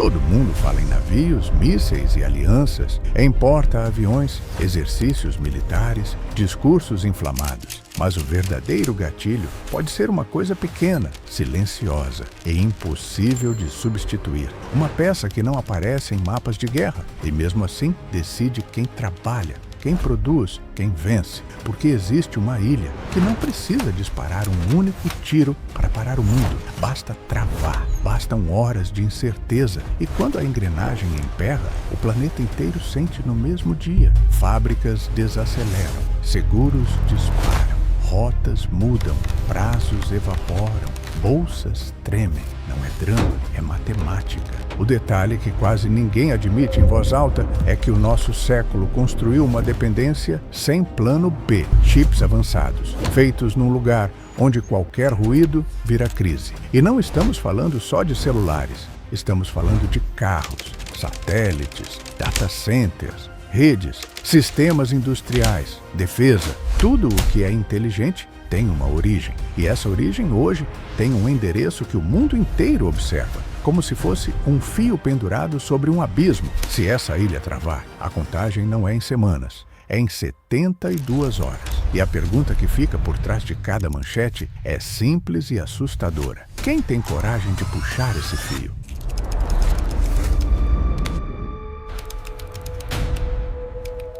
Todo mundo fala em navios, mísseis e alianças, em porta-aviões, exercícios militares, discursos inflamados. Mas o verdadeiro gatilho pode ser uma coisa pequena, silenciosa e impossível de substituir. Uma peça que não aparece em mapas de guerra e mesmo assim decide quem trabalha, quem produz, quem vence, porque existe uma ilha que não precisa disparar um único tiro para parar o mundo. Basta travar, bastam horas de incerteza. E quando a engrenagem emperra, o planeta inteiro sente no mesmo dia. Fábricas desaceleram, seguros disparam, rotas mudam, prazos evaporam, bolsas tremem. Não é drama, é matemática. O detalhe que quase ninguém admite em voz alta é que o nosso século construiu uma dependência sem plano B. Chips avançados, feitos num lugar onde qualquer ruído vira crise. E não estamos falando só de celulares. Estamos falando de carros, satélites, data centers, redes, sistemas industriais, defesa. Tudo o que é inteligente tem uma origem. E essa origem hoje tem um endereço que o mundo inteiro observa, como se fosse um fio pendurado sobre um abismo. Se essa ilha travar, a contagem não é em semanas, é em 72 horas. E a pergunta que fica por trás de cada manchete é simples e assustadora. Quem tem coragem de puxar esse fio?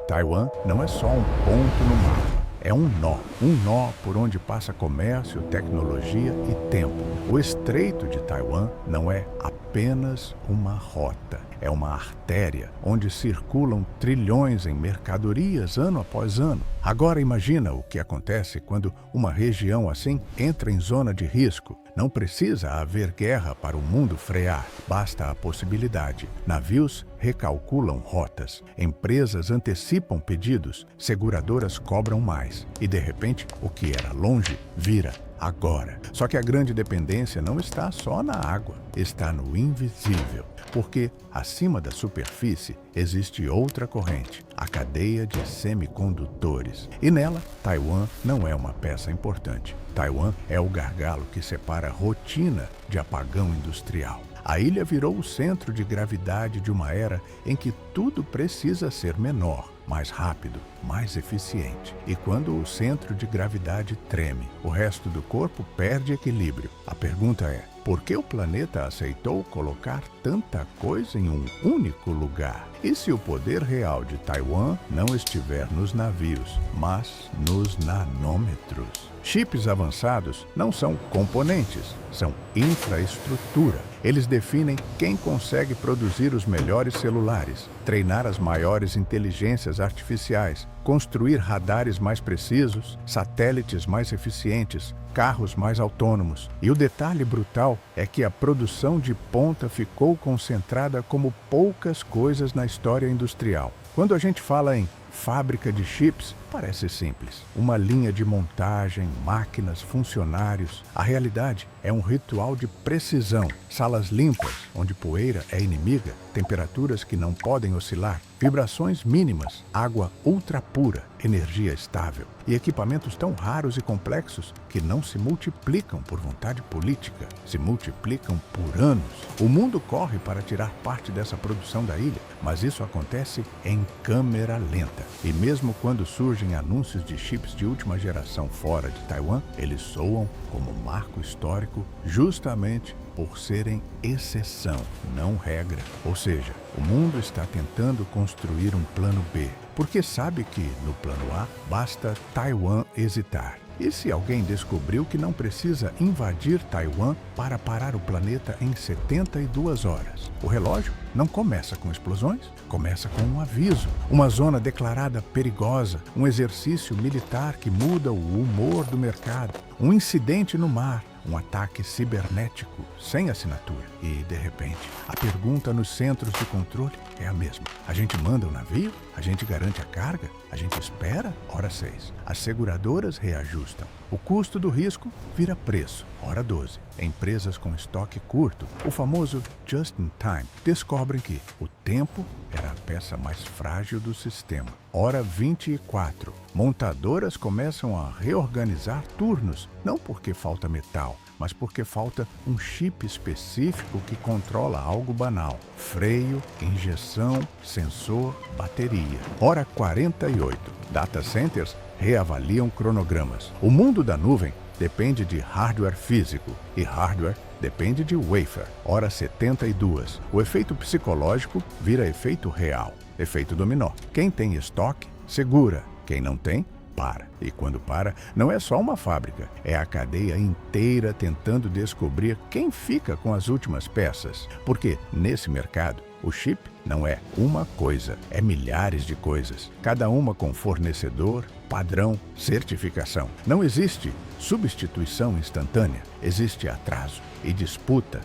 Taiwan não é só um ponto no mapa. É um nó por onde passa comércio, tecnologia e tempo. O Estreito de Taiwan não é apenas uma rota, é uma artéria onde circulam trilhões em mercadorias ano após ano. Agora imagina o que acontece quando uma região assim entra em zona de risco. Não precisa haver guerra para o mundo frear, basta a possibilidade. Navios recalculam rotas, empresas antecipam pedidos, seguradoras cobram mais. E de repente, o que era longe vira agora. Só que a grande dependência não está só na água, está no invisível. Porque acima da superfície existe outra corrente, a cadeia de semicondutores. E nela, Taiwan não é uma peça importante. Taiwan é o gargalo que separa a rotina de apagão industrial. A ilha virou o centro de gravidade de uma era em que tudo precisa ser menor, mais rápido, mais eficiente. E quando o centro de gravidade treme, o resto do corpo perde equilíbrio. A pergunta é: por que o planeta aceitou colocar tanta coisa em um único lugar? E se o poder real de Taiwan não estiver nos navios, mas nos nanômetros? Chips avançados não são componentes, são infraestrutura. Eles definem quem consegue produzir os melhores celulares, treinar as maiores inteligências artificiais, construir radares mais precisos, satélites mais eficientes, carros mais autônomos. E o detalhe brutal é que a produção de ponta ficou concentrada como poucas coisas na história industrial. Quando a gente fala em fábrica de chips, parece simples. Uma linha de montagem, máquinas, funcionários. A realidade é um ritual de precisão. Salas limpas, onde poeira é inimiga, temperaturas que não podem oscilar, vibrações mínimas, água ultra pura, energia estável e equipamentos tão raros e complexos que não se multiplicam por vontade política, se multiplicam por anos. O mundo corre para tirar parte dessa produção da ilha, mas isso acontece em câmera lenta. E mesmo quando surgem anúncios de chips de última geração fora de Taiwan, eles soam como marco histórico justamente por serem exceção, não regra. Ou seja, o mundo está tentando construir um plano B, porque sabe que, no plano A, basta Taiwan hesitar. E se alguém descobriu que não precisa invadir Taiwan para parar o planeta em 72 horas? O relógio não começa com explosões, começa com um aviso, uma zona declarada perigosa, um exercício militar que muda o humor do mercado, um incidente no mar, um ataque cibernético sem assinatura. E, de repente, a pergunta nos centros de controle é a mesma. A gente manda o navio? A gente garante a carga? A gente espera? Hora 6. As seguradoras reajustam. O custo do risco vira preço. Hora 12. Empresas com estoque curto, o famoso just in time, descobrem que o tempo era a peça mais frágil do sistema. Hora 24. Montadoras começam a reorganizar turnos, não porque falta metal, mas porque falta um chip específico que controla algo banal. Freio, injeção, sensor, bateria. Hora 48. Data centers reavaliam cronogramas. O mundo da nuvem depende de hardware físico e hardware depende de wafer. Hora 72. O efeito psicológico vira efeito real. Efeito dominó. Quem tem estoque, segura. Quem não tem, para. E quando para, não é só uma fábrica, é a cadeia inteira tentando descobrir quem fica com as últimas peças. Porque nesse mercado, o chip não é uma coisa, é milhares de coisas, cada uma com fornecedor, padrão, certificação. Não existe substituição instantânea, existe atraso e disputa.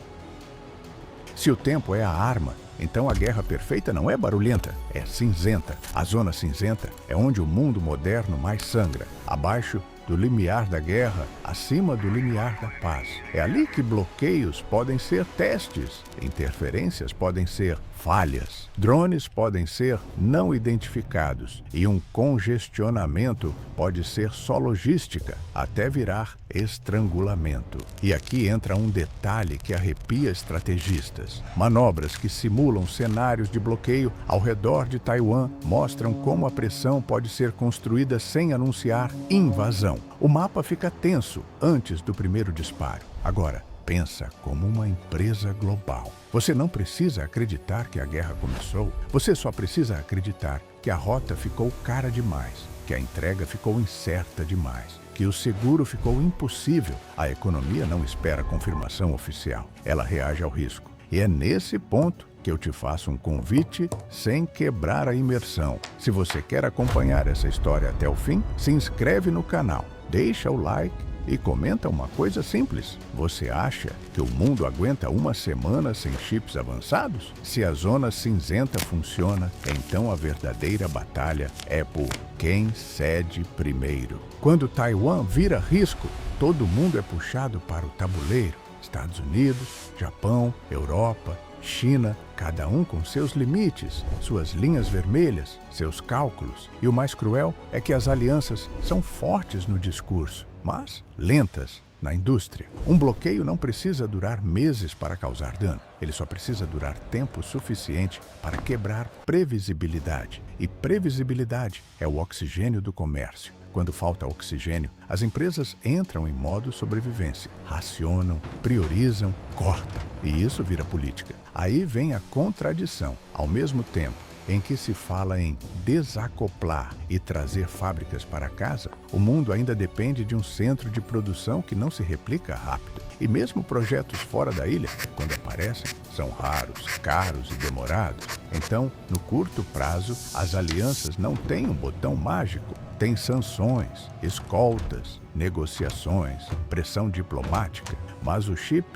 Se o tempo é a arma, então a guerra perfeita não é barulhenta, é cinzenta. A zona cinzenta é onde o mundo moderno mais sangra, abaixo do limiar da guerra, acima do limiar da paz. É ali que bloqueios podem ser testes, interferências podem ser falhas, drones podem ser não identificados e um congestionamento pode ser só logística, até virar estrangulamento. E aqui entra um detalhe que arrepia estrategistas. Manobras que simulam cenários de bloqueio ao redor de Taiwan mostram como a pressão pode ser construída sem anunciar invasão. O mapa fica tenso antes do primeiro disparo. Agora, pensa como uma empresa global. Você não precisa acreditar que a guerra começou, você só precisa acreditar que a rota ficou cara demais, que a entrega ficou incerta demais, que o seguro ficou impossível. A economia não espera confirmação oficial, ela reage ao risco. E é nesse ponto que eu te faço um convite sem quebrar a imersão. Se você quer acompanhar essa história até o fim, se inscreve no canal, deixa o like e comenta uma coisa simples. Você acha que o mundo aguenta uma semana sem chips avançados? Se a zona cinzenta funciona, então a verdadeira batalha é por quem cede primeiro. Quando Taiwan vira risco, todo mundo é puxado para o tabuleiro. Estados Unidos, Japão, Europa, China, cada um com seus limites, suas linhas vermelhas, seus cálculos. E o mais cruel é que as alianças são fortes no discurso, mas lentas na indústria. Um bloqueio não precisa durar meses para causar dano. Ele só precisa durar tempo suficiente para quebrar previsibilidade. E previsibilidade é o oxigênio do comércio. Quando falta oxigênio, as empresas entram em modo sobrevivência, racionam, priorizam, cortam. E isso vira política. Aí vem a contradição. Ao mesmo tempo em que se fala em desacoplar e trazer fábricas para casa, o mundo ainda depende de um centro de produção que não se replica rápido. E mesmo projetos fora da ilha, quando aparecem, são raros, caros e demorados. Então, no curto prazo, as alianças não têm um botão mágico. Tem sanções, escoltas, negociações, pressão diplomática. Mas o chip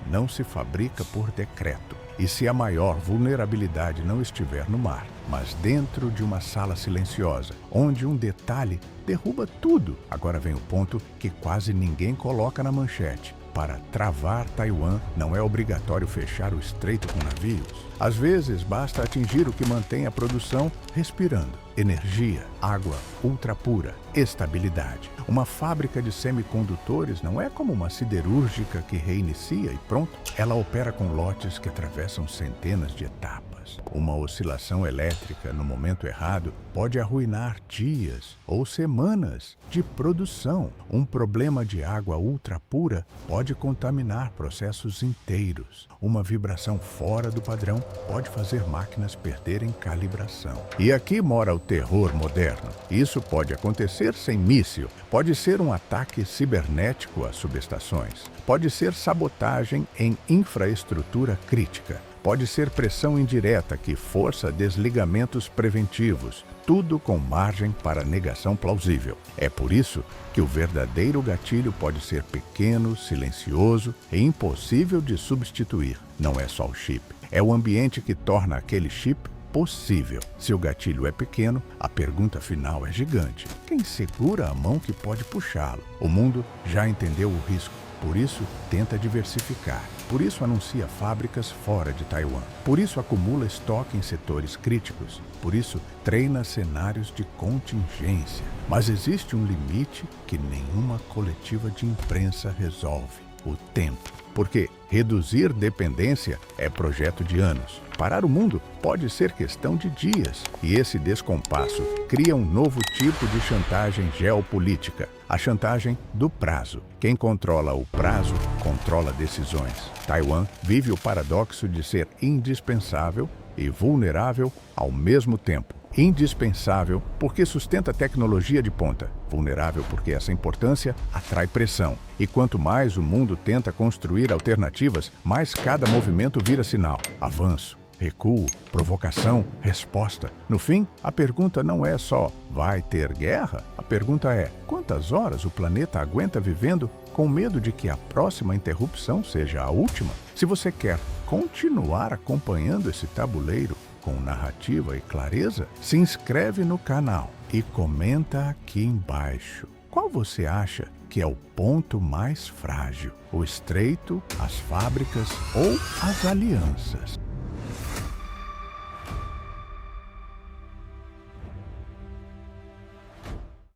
não se fabrica por decreto. E se a maior vulnerabilidade não estiver no mar, mas dentro de uma sala silenciosa, onde um detalhe derruba tudo? Agora vem o ponto que quase ninguém coloca na manchete. Para travar Taiwan, não é obrigatório fechar o estreito com navios. Às vezes, basta atingir o que mantém a produção respirando. Energia, água ultra pura, estabilidade. Uma fábrica de semicondutores não é como uma siderúrgica que reinicia e pronto. Ela opera com lotes que atravessam centenas de etapas. Uma oscilação elétrica no momento errado pode arruinar dias ou semanas de produção. Um problema de água ultra pura pode contaminar processos inteiros. Uma vibração fora do padrão pode fazer máquinas perderem calibração. E aqui mora o terror moderno. Isso pode acontecer sem míssil. Pode ser um ataque cibernético a subestações. Pode ser sabotagem em infraestrutura crítica. Pode ser pressão indireta que força desligamentos preventivos, tudo com margem para negação plausível. É por isso que o verdadeiro gatilho pode ser pequeno, silencioso e impossível de substituir. Não é só o chip, é o ambiente que torna aquele chip possível. Se o gatilho é pequeno, a pergunta final é gigante. Quem segura a mão que pode puxá-lo? O mundo já entendeu o risco, por isso tenta diversificar. Por isso anuncia fábricas fora de Taiwan. Por isso acumula estoque em setores críticos. Por isso treina cenários de contingência. Mas existe um limite que nenhuma coletiva de imprensa resolve: o tempo. Porque reduzir dependência é projeto de anos. Parar o mundo pode ser questão de dias. E esse descompasso cria um novo tipo de chantagem geopolítica: a chantagem do prazo. Quem controla o prazo, controla decisões. Taiwan vive o paradoxo de ser indispensável e vulnerável ao mesmo tempo. Indispensável porque sustenta tecnologia de ponta. Vulnerável porque essa importância atrai pressão. E quanto mais o mundo tenta construir alternativas, mais cada movimento vira sinal. Avanço, recuo, provocação, resposta. No fim, a pergunta não é só: vai ter guerra? A pergunta é: quantas horas o planeta aguenta vivendo com medo de que a próxima interrupção seja a última? Se você quer continuar acompanhando esse tabuleiro com narrativa e clareza, se inscreve no canal e comenta aqui embaixo. Qual você acha que é o ponto mais frágil? O estreito, as fábricas ou as alianças?